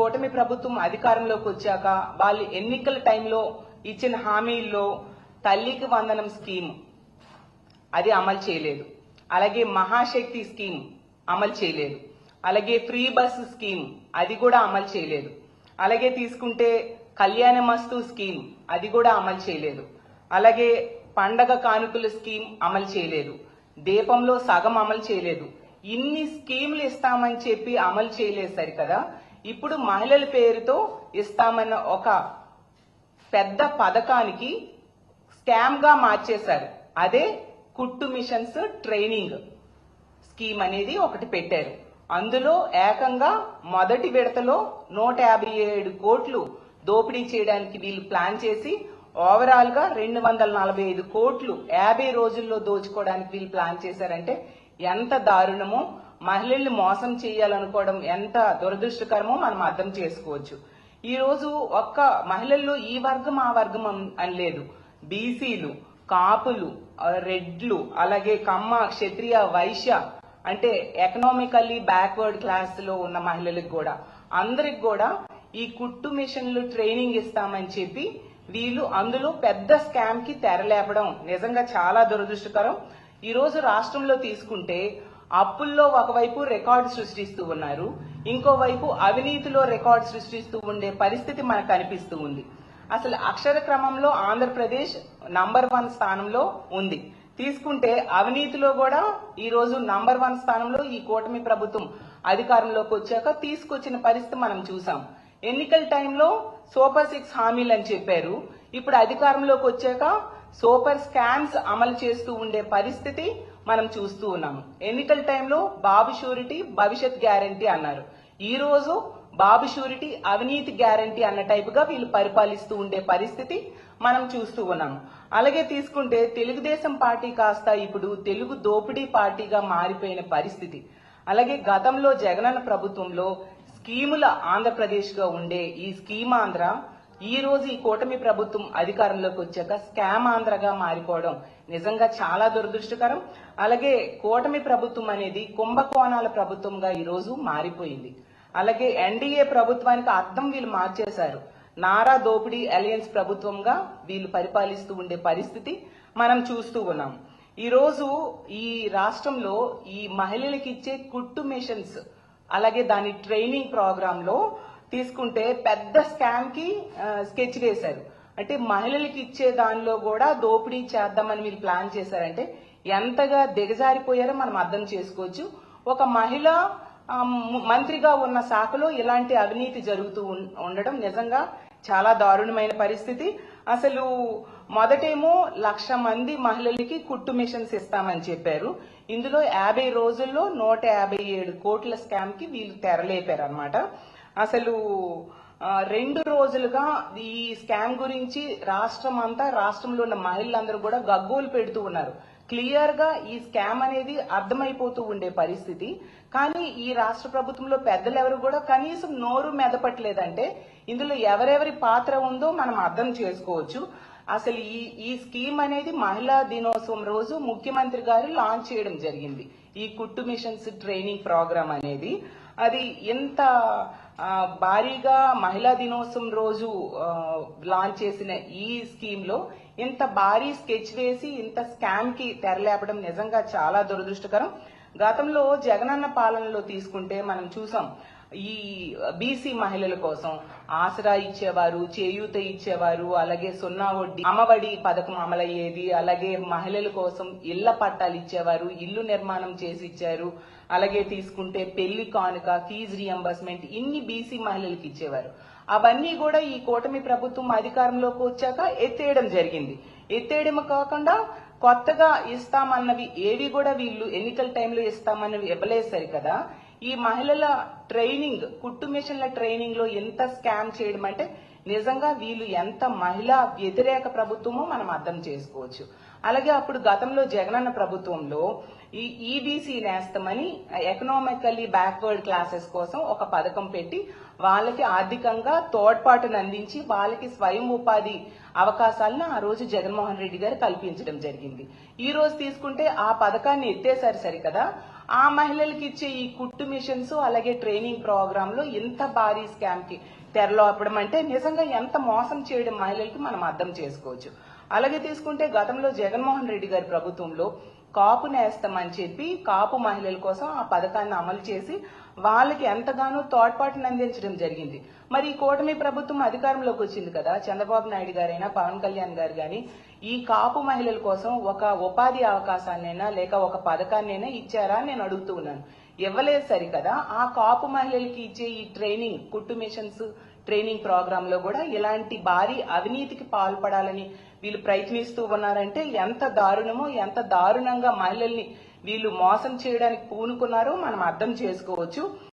కూటమి ప్రభుత్వం అధికారంలోకి వచ్చాక వాళ్ళు ఎన్నికల టైంలో ఇచ్చిన హామీల్లో తల్లికి వందనం స్కీమ్ అది అమలు చేయలేదు. అలాగే మహాశక్తి స్కీమ్ అమలు చేయలేదు. అలాగే ఫ్రీ బస్ స్కీమ్ అది కూడా అమలు చేయలేదు. అలాగే తీసుకుంటే కళ్యాణమస్తు స్కీమ్ అది కూడా అమలు చేయలేదు. అలాగే పండగ కానుకల స్కీమ్ అమలు చేయలేదు. దీపంలో సగం అమలు చేయలేదు. ఇన్ని స్కీములు ఇస్తామని చెప్పి అమలు చేయలేదు సరికదా ఇప్పుడు మహిళల పేరుతో ఇస్తామన్న ఒక పెద్ద పథకానికి స్కామ్ గా మార్చేశారు. అదే కుట్టు మిషన్స్ ట్రైనింగ్ స్కీమ్ అనేది ఒకటి పెట్టారు. అందులో ఏకంగా మొదటి విడతలో 157 కోట్లు దోపిడీ చేయడానికి వీళ్ళు ప్లాన్ చేసి ఓవరాల్ గా 245 కోట్లు 50 రోజుల్లో దోచుకోవడానికి వీళ్ళు ప్లాన్ చేశారంటే ఎంత దారుణమో, మహిళల్ని మోసం చేయాలనుకోవడం ఎంత దురదృష్టకరమో మనం అర్థం చేసుకోవచ్చు. ఈ రోజు ఒక్క మహిళల్లో ఈ వర్గం ఆ వర్గం అని లేదు. బీసీలు, కాపులు, రెడ్లు, అలాగే కమ్మ, క్షత్రియ, వైశ్య అంటే ఎకనామికల్లీ బ్యాక్వర్డ్ క్లాస్ లో ఉన్న మహిళలకు కూడా అందరికి కూడా ఈ కుట్టు మిషన్లు ట్రైనింగ్ ఇస్తామని చెప్పి వీళ్ళు అందులో పెద్ద స్కామ్ కి తెరలేపడం నిజంగా చాలా దురదృష్టకరం. ఈ రోజు రాష్ట్రంలో తీసుకుంటే అప్పుల్లో ఒకవైపు రికార్డు సృష్టిస్తూ ఉన్నారు, ఇంకోవైపు అవినీతిలో రికార్డు సృష్టిస్తూ ఉండే పరిస్థితి మనకు కనిపిస్తూ ఉంది. అసలు అక్షర క్రమంలో ఆంధ్రప్రదేశ్ నంబర్ 1 స్థానంలో ఉంది. తీసుకుంటే అవినీతిలో కూడా ఈ రోజు నంబర్ 1 స్థానంలో ఈ కూటమి ప్రభుత్వం అధికారంలోకి వచ్చాక తీసుకొచ్చిన పరిస్థితి మనం చూసాం. ఎన్నికల టైంలో సూపర్ 6 హామీలు అని చెప్పారు. ఇప్పుడు అధికారంలోకి వచ్చాక సూపర్ స్కామ్స్ అమలు చేస్తూ ఉండే పరిస్థితి మనం చూస్తూ ఉన్నాము. ఎన్నికల టైంలో బాబు షూరిటీ భవిష్యత్ గ్యారంటీ అన్నారు. ఈ రోజు బాబు షూరిటీ అవినీతి గ్యారంటీ అన్న టైప్ గా వీళ్ళు పరిపాలిస్తూ ఉండే పరిస్థితి మనం చూస్తూ ఉన్నాము. అలాగే తీసుకుంటే తెలుగుదేశం పార్టీ కాస్త ఇప్పుడు తెలుగు దోపిడీ పార్టీగా మారిపోయిన పరిస్థితి. అలాగే గతంలో జగనన్న ప్రభుత్వంలో స్కీముల ఆంధ్రప్రదేశ్ గా ఉండే ఈ స్కీమ్ ఆంధ్ర ఈ రోజు ఈ కూటమి ప్రభుత్వం అధికారంలోకి వచ్చాక స్కామ్ ఆంధ్రగా మారిపోవడం నిజంగా చాలా దురదృష్టకరం. అలాగే కూటమి ప్రభుత్వం అనేది కుంభకోణాల ప్రభుత్వంగా ఈ రోజు మారిపోయింది. అలాగే ఎన్డీఏ ప్రభుత్వానికి అర్థం వీళ్ళు మార్చేశారు. నారా దోపిడీ అలయన్స్ ప్రభుత్వంగా వీళ్ళు పరిపాలిస్తూ ఉండే పరిస్థితి మనం చూస్తూ ఉన్నాం. ఈ రోజు ఈ రాష్ట్రంలో ఈ మహిళలకు ఇచ్చే కుట్టు మిషన్స్ అలాగే దాని ట్రైనింగ్ ప్రోగ్రామ్ లో తీసుకుంటే పెద్ద స్కామ్ కి స్కెచ్ వేశారు. అంటే మహిళలకు ఇచ్చే దానిలో కూడా దోపిడీ చేద్దామని వీళ్ళు ప్లాన్ చేశారంటే ఎంతగా దిగజారిపోయారో మనం అర్థం చేసుకోవచ్చు. ఒక మహిళ మంత్రిగా ఉన్న శాఖలో ఇలాంటి అవినీతి జరుగుతూ ఉండడం నిజంగా చాలా దారుణమైన పరిస్థితి. అసలు మొదటేమో 1,00,000 మంది మహిళలకి కుట్టు మిషన్స్ ఇస్తామని చెప్పారు. ఇందులో 50 రోజుల్లో 157 కోట్ల స్కామ్ కి వీళ్ళు తెరలేపారు అనమాట. అసలు 2 రోజులుగా ఈ స్కామ్ గురించి రాష్ట్రంలో ఉన్న మహిళలందరూ కూడా గగ్గోలు పెడుతూ ఉన్నారు. క్లియర్ గా ఈ స్కామ్ అనేది అర్థమైపోతూ ఉండే పరిస్థితి. కానీ ఈ రాష్ట్ర ప్రభుత్వంలో పెద్దలు ఎవరు కూడా కనీసం నోరు మెదపట్లేదంటే ఇందులో ఎవరెవరి పాత్ర ఉందో మనం అర్థం చేసుకోవచ్చు. అసలు ఈ స్కీమ్ అనేది మహిళా దినోత్సవం రోజు ముఖ్యమంత్రి గారు లాంచ్ చేయడం జరిగింది. ఈ కుట్టు మిషన్స్ ట్రైనింగ్ ప్రోగ్రామ్ అనేది అది ఎంత భారీగా మహిళా దినోత్సవం రోజు లాంచ్ చేసిన ఈ స్కీమ్ లో ఇంత భారీ స్కెచ్ వేసి ఇంత స్కామ్ కి తెరలేపడం నిజంగా చాలా దురదృష్టకరం. గతంలో జగనన్న పాలనలో తీసుకుంటే మనం చూసాం ఈ బీసీ మహిళల కోసం ఆసరా ఇచ్చేవారు, చేయూత ఇచ్చేవారు, అలాగే 0 వడ్డీ అమ్మఒడి పథకం అమలయ్యేది, అలాగే మహిళల కోసం ఇళ్ల పట్టాలు ఇచ్చేవారు, ఇల్లు నిర్మాణం చేసి ఇచ్చారు, అలాగే తీసుకుంటే పెళ్లి కానుక, ఫీజు రియంబర్స్మెంట్ ఇన్ని బీసీ మహిళలకు ఇచ్చేవారు. అవన్నీ కూడా ఈ కూటమి ప్రభుత్వం అధికారంలోకి వచ్చాక ఎత్తేయడం జరిగింది. ఎత్తేయడం కాకుండా కొత్తగా ఇస్తామన్నవి ఏవి కూడా వీళ్ళు ఎన్నికల టైంలో ఇస్తామన్నవి ఇవ్వలేదు సరి కదా. ఈ మహిళల ట్రైనింగ్ కుట్టు మిషన్ల ట్రైనింగ్ లో ఎంత స్కామ్ చేయడం అంటే నిజంగా వీళ్ళు ఎంత మహిళా వ్యతిరేక ప్రభుత్వమో మనం అర్థం చేసుకోవచ్చు. అలాగే అప్పుడు గతంలో జగనన్న ప్రభుత్వంలో ఈ ఈబీసీ నేస్తమని ఎకనామికల్లీ బ్యాక్వర్డ్ క్లాసెస్ కోసం ఒక పథకం పెట్టి వాళ్ళకి ఆర్థికంగా తోడ్పాటును అందించి వాళ్ళకి స్వయం ఉపాధి అవకాశాలను ఆ రోజు జగన్మోహన్ రెడ్డి గారు కల్పించడం జరిగింది. ఈ రోజు తీసుకుంటే ఆ పథకాన్ని ఎత్తేసారు సరికదా. ఆ మహిళలకు ఇచ్చే ఈ కుట్టు మిషన్స్ అలాగే ట్రైనింగ్ ప్రోగ్రామ్ లో ఇంత భారీ స్కామ్ కి తెరలోపడం అంటే నిజంగా ఎంత మోసం చేయడం మహిళలకి మనం అర్థం చేసుకోవచ్చు. అలాగే తీసుకుంటే గతంలో జగన్మోహన్ రెడ్డి గారి ప్రభుత్వంలో కాపు నేస్తం అని చెప్పి కాపు మహిళల కోసం ఆ పథకాన్ని అమలు చేసి వాళ్ళకి ఎంతగానో తోడ్పాటును అందించడం జరిగింది. మరి ఈ కూటమి ప్రభుత్వం అధికారంలోకి వచ్చింది కదా, చంద్రబాబు నాయుడు గారైనా పవన్ కళ్యాణ్ గారు గాని ఈ కాపు మహిళల కోసం ఒక ఉపాధి అవకాశాన్నైనా లేక ఒక పథకాన్నైనా ఇచ్చారా అని నేను అడుగుతూ ఉన్నాను. ఇవ్వలేదు సరికదా, ఆ కాపు మహిళలకి ఇచ్చే ఈ ట్రైనింగ్ కుట్టు మిషన్స్ ట్రైనింగ్ ప్రోగ్రామ్ లో కూడా ఇలాంటి భారీ అవినీతికి పాల్పడాలని వీళ్ళు ప్రయత్నిస్తూ ఉన్నారంటే ఎంత దారుణమో, ఎంత దారుణంగా మహిళల్ని వీళ్ళు మోసం చేయడానికి పూనుకున్నారో మనం అర్థం చేసుకోవచ్చు.